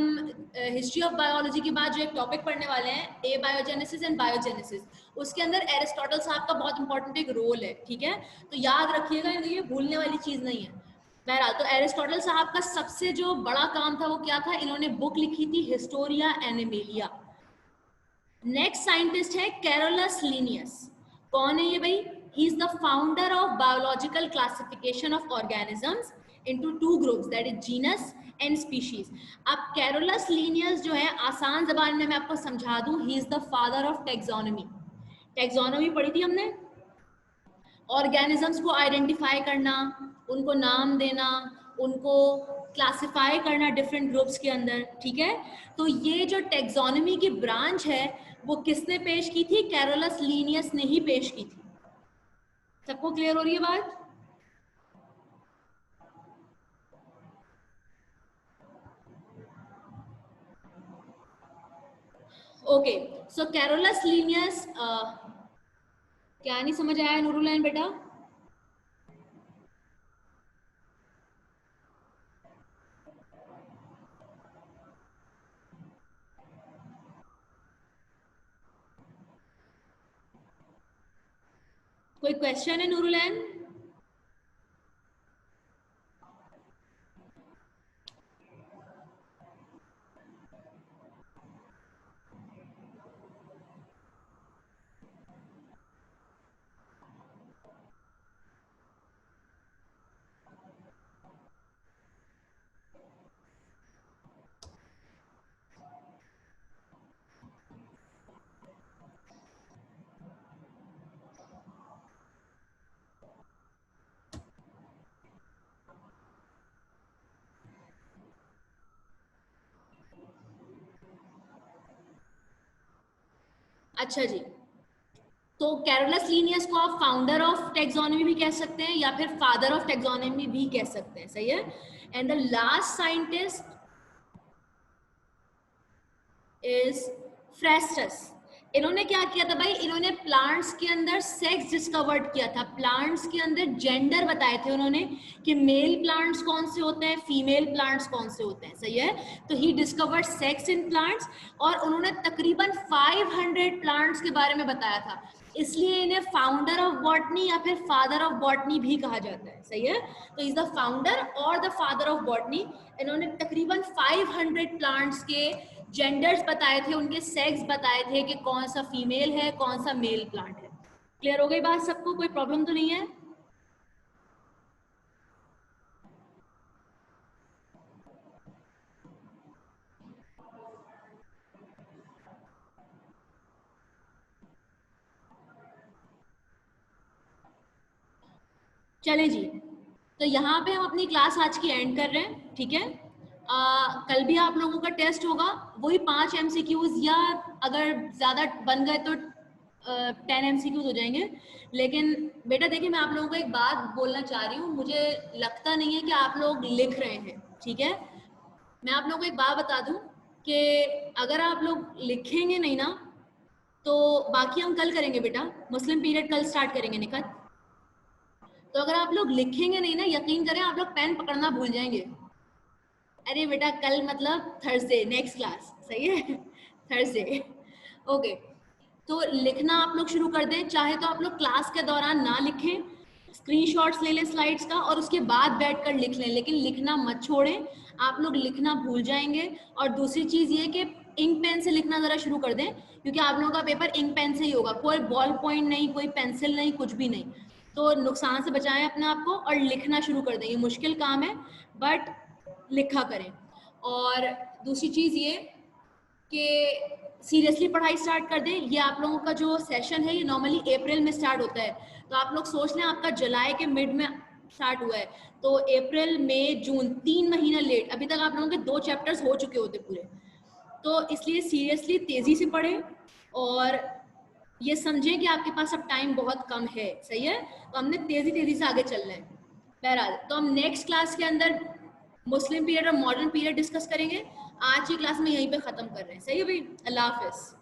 हिस्ट्री ऑफ बायोलॉजी के बाद जो एक टॉपिक पढ़ने वाले हैं, ए बायोजेनेसिस एंड बायोजेनेसिस, उसके अंदर एरिस्टोटल साहब का बहुत इंपॉर्टेंट एक रोल है, ठीक है, तो याद रखिएगा, ये भूलने वाली चीज नहीं है। बहरहाल, तो एरिस्टोटल साहब का सबसे जो बड़ा काम था वो क्या था? इन्होंने बुक लिखी थी हिस्टोरिया एनिमेलिया। नेक्स्ट साइंटिस्ट है कैरोलस लीनियस। कौन है ये भाई? He is the founder of biological classification of organisms into 2 groups, that is genus and species. अब कैरोलस लीनियस जो है, आसान जबान में मैं आपको समझा दूं, he is the father of taxonomy. Taxonomy पढ़ी थी हमने, ऑर्गेनिजम्स को आइडेंटिफाई करना, उनको नाम देना, उनको क्लासिफाई करना डिफरेंट ग्रुप्स के अंदर, ठीक है। तो ये जो टेक्सोनॉमी की ब्रांच है, वो किसने पेश की थी? कैरोलस लीनियस ने ही पेश की थी। सबको क्लियर हो रही है बात? ओके, सो कैरोलस लीनियस, क्या नहीं समझ आया नूरुलैन बेटा? कोई क्वेश्चन है नूरुलैन? अच्छा जी, तो कैरोलस लीनियस को आप फाउंडर ऑफ टेक्सोनॉमी भी कह सकते हैं या फिर फादर ऑफ टेक्सोनॉमी भी कह सकते हैं, सही है। And the last scientist is फ्रेस्टस। इन्होंने क्या किया था भाई, इन्होंने प्लांट्स के अंदर सेक्स डिस्कवर्ड किया था, प्लांट्स के अंदर जेंडर बताए थे उन्होंने कि मेल प्लांट्स कौन से होते हैं, फीमेल प्लांट्स कौन से होते हैं, सही है। तो he discovered sex in plants, और उन्होंने तकरीबन 500 प्लांट्स के बारे में बताया था, इसलिए इन्हें फाउंडर ऑफ बॉटनी या फिर फादर ऑफ बॉटनी भी कहा जाता है, सही है। तो इज द फाउंडर और द फादर ऑफ बॉटनी। इन्होंने तकरीबन 500 प्लांट्स के जेंडर्स बताए थे, उनके सेक्स बताए थे कि कौन सा फीमेल है कौन सा मेल प्लांट है। क्लियर हो गई बात सबको, कोई प्रॉब्लम तो नहीं है? चले जी, तो यहाँ पे हम अपनी क्लास आज की एंड कर रहे हैं, ठीक है। कल भी आप लोगों का टेस्ट होगा, वही 5 MCQs, या अगर ज्यादा बन गए तो 10 MCQs हो जाएंगे। लेकिन बेटा देखिए, मैं आप लोगों को एक बात बोलना चाह रही हूँ, मुझे लगता नहीं है कि आप लोग लिख रहे हैं, ठीक है। मैं आप लोगों को एक बात बता दूं कि अगर आप लोग लिखेंगे नहीं ना, तो बाकी हम कल करेंगे बेटा, मुस्लिम पीरियड कल स्टार्ट करेंगे निकट। तो अगर आप लोग लिखेंगे नहीं ना, यकीन करें आप लोग पेन पकड़ना भूल जाएंगे। अरे बेटा कल मतलब थर्सडे, नेक्स्ट क्लास, सही है थर्सडे, ओके। तो लिखना आप लोग शुरू कर दें, चाहे तो आप लोग क्लास के दौरान ना लिखें, स्क्रीनशॉट्स ले लें स्लाइड्स का और उसके बाद बैठकर लिख लें, लेकिन लिखना मत छोड़ें, आप लोग लिखना भूल जाएंगे। और दूसरी चीज़ ये कि इंक पेन से लिखना ज़रा शुरू कर दें, क्योंकि आप लोगों का पेपर इंक पेन से ही होगा, कोई बॉल पॉइंट नहीं, कोई पेंसिल नहीं, कुछ भी नहीं। तो नुकसान से बचाएं अपने आप को और लिखना शुरू कर दें, ये मुश्किल काम है बट लिखा करें। और दूसरी चीज़ ये कि सीरियसली पढ़ाई स्टार्ट कर दें। ये आप लोगों का जो सेशन है ये नॉर्मली अप्रैल में स्टार्ट होता है, तो आप लोग सोच लें आपका जुलाई के मिड में स्टार्ट हुआ है, तो अप्रैल मई जून 3 महीना लेट, अभी तक आप लोगों के 2 चैप्टर्स हो चुके होते पूरे। तो इसलिए सीरियसली तेज़ी से पढ़ें और ये समझें कि आपके पास अब टाइम बहुत कम है, सही है। तो हमने तेज़ी से आगे चलना है। बहरहाल, तो हम नेक्स्ट क्लास के अंदर मुस्लिम पीरियड और मॉडर्न पीरियड डिस्कस करेंगे। आज की क्लास में यहीं पे ख़त्म कर रहे हैं, सही है भाई। अल्लाह हाफिज़।